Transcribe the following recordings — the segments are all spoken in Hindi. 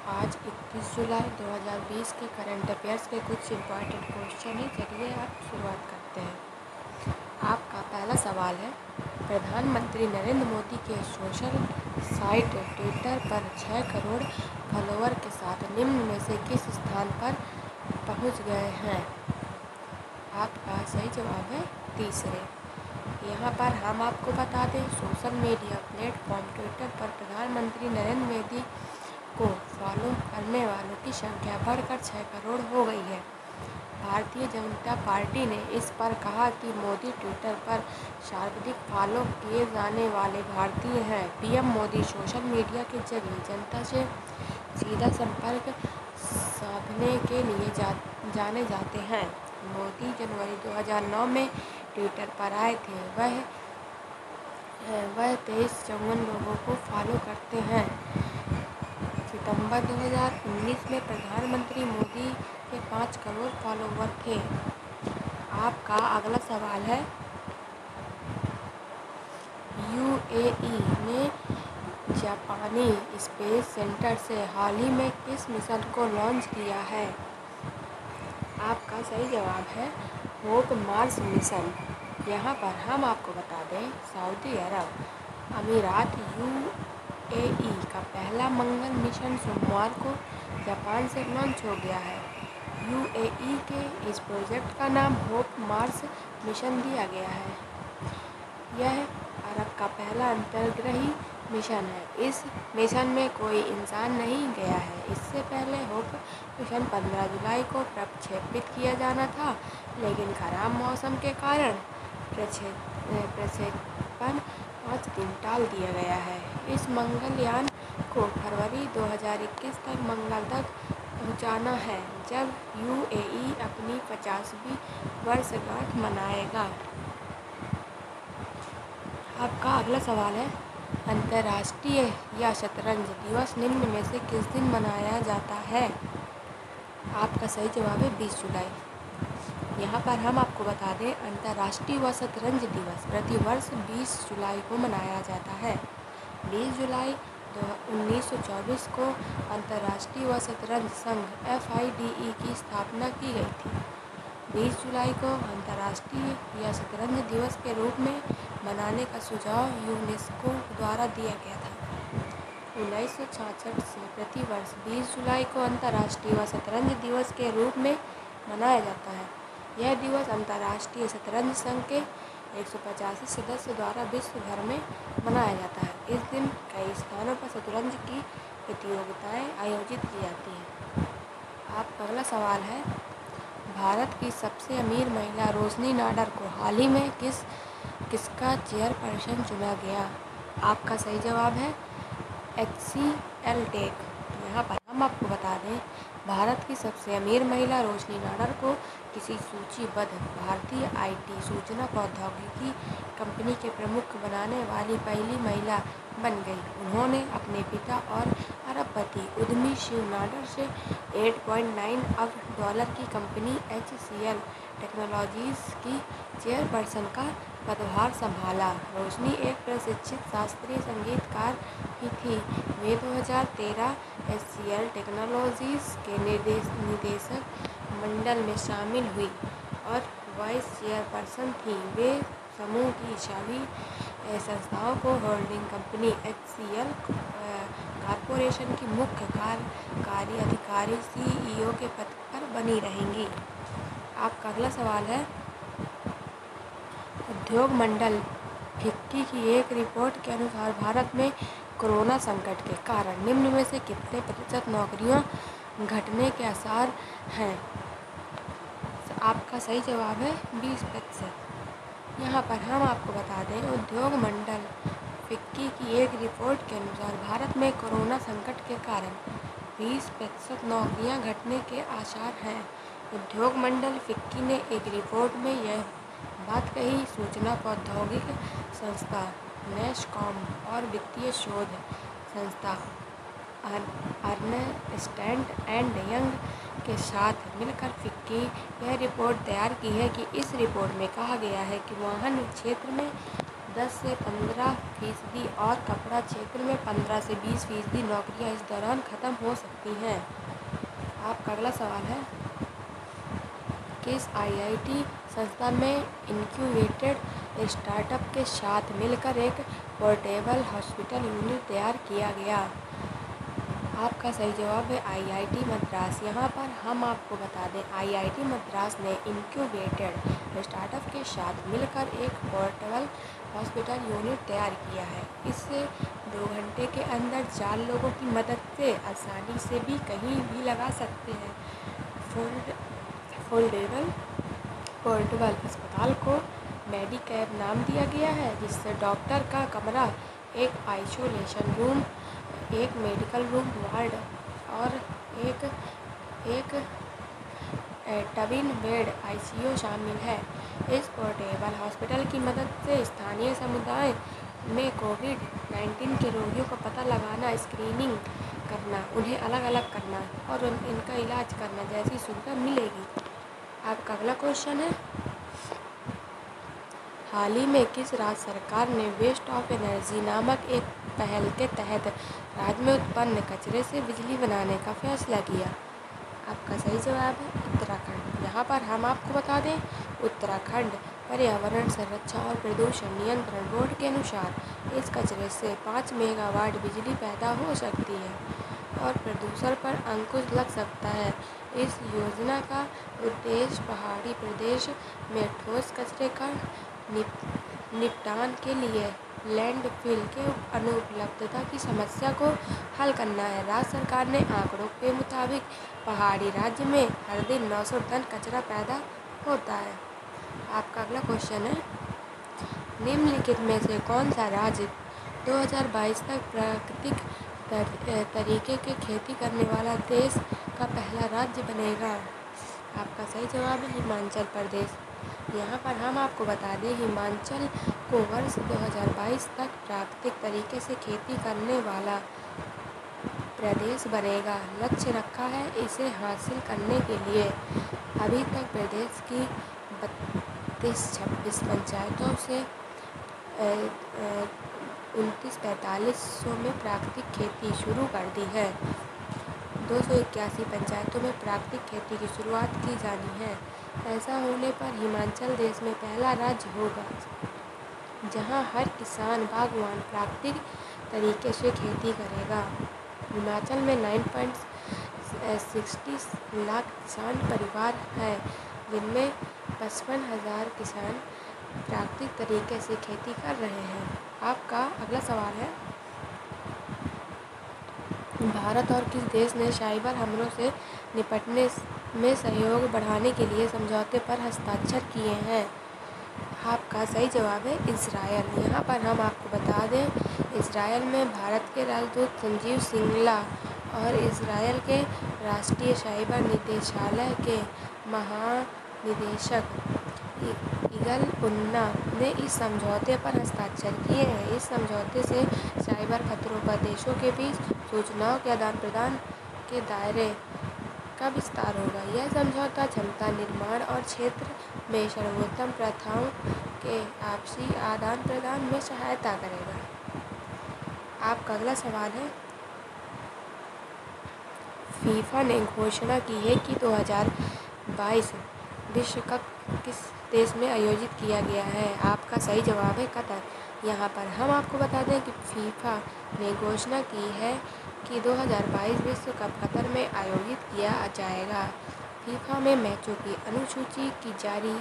आज 21 जुलाई 2020 के करंट अफेयर्स के कुछ इम्पॉर्टेंट क्वेश्चन हैं। चलिए आप शुरुआत करते हैं। आपका पहला सवाल है, प्रधानमंत्री नरेंद्र मोदी के सोशल साइट ट्विटर पर 6 करोड़ फॉलोअर के साथ निम्न में से किस स्थान पर पहुंच गए हैं? आपका सही जवाब है तीसरे। यहाँ पर हम आपको बता दें, सोशल मीडिया प्लेटफॉर्म ट्विटर पर प्रधानमंत्री नरेंद्र मोदी को फॉलो करने वालों की संख्या बढ़कर 6 करोड़ हो गई है। भारतीय जनता पार्टी ने इस पर कहा कि मोदी ट्विटर पर सर्वाधिक फॉलो किए जाने वाले भारतीय हैं। पीएम मोदी सोशल मीडिया के जरिए जनता से सीधा संपर्क साधने के लिए जाने जाते हैं। मोदी जनवरी 2009 में ट्विटर पर आए थे। वह 2354 लोगों को फॉलो करते हैं। सितंबर 2019 में प्रधानमंत्री मोदी के 5 करोड़ फॉलोवर थे। आपका अगला सवाल है, यूएई ने जापानी स्पेस सेंटर से हाल ही में किस मिशन को लॉन्च किया है? आपका सही जवाब है होप मार्स मिशन। यहाँ पर हम आपको बता दें, सऊदी अरब अमीरात यूएई का पहला मंगल मिशन सोमवार को जापान से लॉन्च हो गया है। यूएई के इस प्रोजेक्ट का नाम होप मार्स मिशन दिया गया है। यह अरब का पहला अंतर्ग्रही मिशन है। इस मिशन में कोई इंसान नहीं गया है। इससे पहले होप मिशन 15 जुलाई को प्रक्षेपित किया जाना था, लेकिन खराब मौसम के कारण प्रक्षेपण 5 दिन टाल दिया गया है। इस मंगलयान को फरवरी 2021 तक मंगल तक पहुंचाना है, जब यूएई अपनी 50वीं वर्षगांठ मनाएगा। आपका अगला सवाल है, अंतर्राष्ट्रीय या शतरंज दिवस निम्न में से किस दिन मनाया जाता है? आपका सही जवाब है 20 जुलाई। यहाँ पर हम आपको बता दें, अंतर्राष्ट्रीय व शतरंज दिवस प्रतिवर्ष 20 जुलाई को मनाया जाता है। 20 जुलाई 1924 को अंतर्राष्ट्रीय व शतरंज संघ FIDE की स्थापना की गई थी। 20 जुलाई को अंतर्राष्ट्रीय या शतरंज दिवस के रूप में मनाने का सुझाव यूनेस्को द्वारा दिया गया था। 1966 से प्रतिवर्ष 20 जुलाई को अंतर्राष्ट्रीय व शतरंज दिवस के रूप में मनाया जाता है। यह दिवस अंतर्राष्ट्रीय शतरंज संघ के 185 सदस्यों द्वारा विश्व भर में मनाया जाता है। इस दिन कई स्थानों पर शतरंज की प्रतियोगिताएं आयोजित की जाती हैं। आपका अगला सवाल है, भारत की सबसे अमीर महिला रोशनी नाडर को हाल ही में किसका चेयरपर्सन चुना गया? आपका सही जवाब है HCL टेक। यहाँ पर हम आपको बता दें, भारत की सबसे अमीर महिला रोशनी नाडर को किसी सूचीबद्ध भारतीय IT सूचना प्रौद्योगिकी कंपनी के प्रमुख बनाने वाली पहली महिला बन गई। उन्होंने अपने पिता और अरबपति उद्यमी शिव नाडर से $8.9 अरब की कंपनी HCL टेक्नोलॉजीज की चेयरपर्सन का पदभार संभाला। रोशनी एक प्रशिक्षित शास्त्रीय संगीतकार भी थी। वे 2013 HCL टेक्नोलॉजीज के निदेशक मंडल में शामिल हुई और वाइस चेयरपर्सन थी। वे समूह की सभी संस्थाओं को होल्डिंग कंपनी HCL कॉरपोरेशन की मुख्य कार्यकारी अधिकारी CEO के पद पर बनी रहेंगी। आपका अगला सवाल है, उद्योग मंडल फिक्की की एक रिपोर्ट के अनुसार भारत में कोरोना संकट के कारण निम्न में से कितने प्रतिशत नौकरियां घटने के आसार हैं? आपका सही जवाब है 20%। यहाँ पर हम आपको बता दें, उद्योग मंडल फिक्की की एक रिपोर्ट के अनुसार भारत में कोरोना संकट के कारण 20% नौकरियां घटने के आसार हैं। उद्योग मंडल फिक्की ने एक रिपोर्ट में यह बात कही। सूचना प्रौद्योगिकी संस्था NASSCOM और वित्तीय शोध संस्था अर्नेस्ट एंड यंग के साथ मिलकर फिक्की यह रिपोर्ट तैयार की है। कि इस रिपोर्ट में कहा गया है कि वाहन क्षेत्र में 10 से 15% और कपड़ा क्षेत्र में 15 से 20% नौकरियां इस दौरान खत्म हो सकती हैं। आपका अगला सवाल है, किस आईआईटी संस्था में इनक्यूबेटेड स्टार्टअप के साथ मिलकर एक पोर्टेबल हॉस्पिटल यूनिट तैयार किया गया? आपका सही जवाब है आईआईटी मद्रास। यहाँ पर हम आपको बता दें, आईआईटी मद्रास ने इनक्यूबेटेड स्टार्टअप के साथ मिलकर एक पोर्टेबल हॉस्पिटल यूनिट तैयार किया है। इससे 2 घंटे के अंदर 4 लोगों की मदद से आसानी से भी कहीं भी लगा सकते हैं। फोल्डेबल पोर्टेबल अस्पताल को मेडिकैब नाम दिया गया है, जिससे डॉक्टर का कमरा, एक आइसोलेशन रूम, एक मेडिकल रूम वार्ड और एक ट्विन बेड आईसीयू शामिल है। इस पोर्टेबल हॉस्पिटल की मदद से स्थानीय समुदाय में कोविड-19 के रोगियों का पता लगाना, स्क्रीनिंग करना, उन्हें अलग अलग करना और इनका इलाज करना जैसी सुविधा मिलेगी। आपका अगला क्वेश्चन है, हाल ही में किस राज्य सरकार ने वेस्ट ऑफ एनर्जी नामक एक पहल के तहत राज्य में उत्पन्न कचरे से बिजली बनाने का फैसला किया? आपका सही जवाब है उत्तराखंड। यहाँ पर हम आपको बता दें, उत्तराखंड पर्यावरण संरक्षण और प्रदूषण नियंत्रण बोर्ड के अनुसार इस कचरे से 5 मेगावाट बिजली पैदा हो सकती है और प्रदूषण पर अंकुश लग सकता है। इस योजना का उद्देश्य पहाड़ी प्रदेश में ठोस कचरे का निपटान के लिए लैंडफिल के अनुपलब्धता की समस्या को हल करना है। राज्य सरकार ने आंकड़ों के मुताबिक पहाड़ी राज्य में हर दिन 900 टन कचरा पैदा होता है। आपका अगला क्वेश्चन है, निम्नलिखित में से कौन सा राज्य 2022 तक प्राकृतिक तरीके के खेती करने वाला देश का पहला राज्य बनेगा? आपका सही जवाब है हिमाचल प्रदेश। यहाँ पर हम आपको बता दें, हिमाचल को वर्ष 2022 तक प्राकृतिक तरीके से खेती करने वाला प्रदेश बनेगा लक्ष्य रखा है। इसे हासिल करने के लिए अभी तक प्रदेश की 32-26 पंचायतों से 29-45 में प्राकृतिक खेती शुरू कर दी है। 281 पंचायतों में प्राकृतिक खेती की शुरुआत की जानी है। ऐसा होने पर हिमाचल देश में पहला राज्य होगा जहां हर किसान बागवान प्राकृतिक तरीके से खेती करेगा। हिमाचल में 9.60 लाख किसान परिवार हैं, जिनमें 55,000 किसान प्राकृतिक तरीके से खेती कर रहे हैं। आपका अगला सवाल है, भारत और किस देश ने साइबर हमलों से निपटने में सहयोग बढ़ाने के लिए समझौते पर हस्ताक्षर किए हैं? आपका सही जवाब है इजरायल। यहाँ पर हम आपको बता दें, इजरायल में भारत के राजदूत संजीव सिंगला और इजरायल के राष्ट्रीय साइबर निदेशालय के महानिदेशक इगल उन्ना ने इस समझौते पर हस्ताक्षर किए हैं। इस समझौते से साइबर खतरों पर देशों के बीच सूचनाओं के आदान प्रदान के दायरे का विस्तार होगा। यह समझौता क्षमता निर्माण और क्षेत्र में सर्वोत्तम प्रथाओं के आपसी आदान प्रदान में सहायता करेगा। आपका अगला सवाल है, फीफा ने घोषणा की है कि 2022 विश्व कप किस देश में आयोजित किया गया है? आपका सही जवाब है कतर। यहाँ पर हम आपको बता दें कि फीफा ने घोषणा की है कि 2022 विश्व कप कतर में आयोजित किया जाएगा। फीफा में मैचों की अनुसूची की जारी।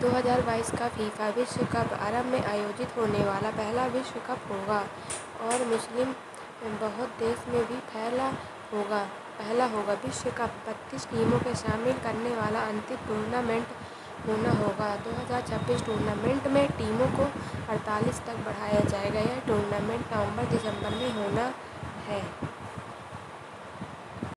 2022 का फीफा विश्व कप अरब में आयोजित होने वाला पहला विश्व कप होगा और मुस्लिम बहुत देश में भी पहला होगा। विश्व कप 32 टीमों के शामिल करने वाला अंतिम टूर्नामेंट होना होगा। 2026 टूर्नामेंट में टीमों को 48 तक बढ़ाया जाएगा। यह टूर्नामेंट नवंबर-दिसंबर में होना है।